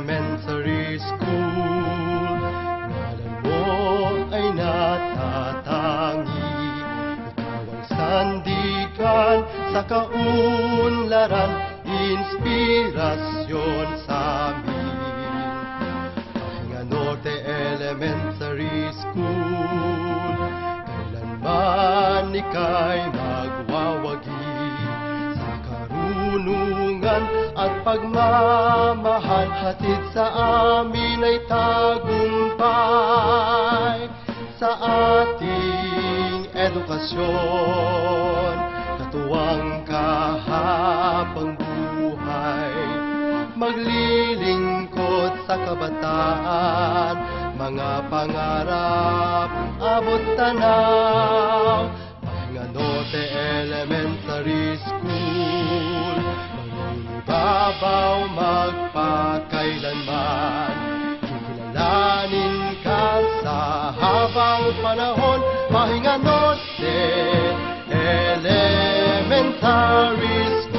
Elementary School. Ngalan mo ay natatangi, ikaw ang sandigan sa kaunlaran, inspirasyon sa amin. Pahinga Norte Elementary School, kailanman ika'y magwawagi sa karunungan at pagmamahal. Hatid sa amin ay tagumpay sa ating edukasyon, katuwang kahabang buhay, maglilingkod sa kabataan, mga pangarap abot tanaw. Pahinga Norte Elementary School, mangingibabaw magpakailanman, kikilalanin ka sa habang panahon. Pahinga Norte Elementary School.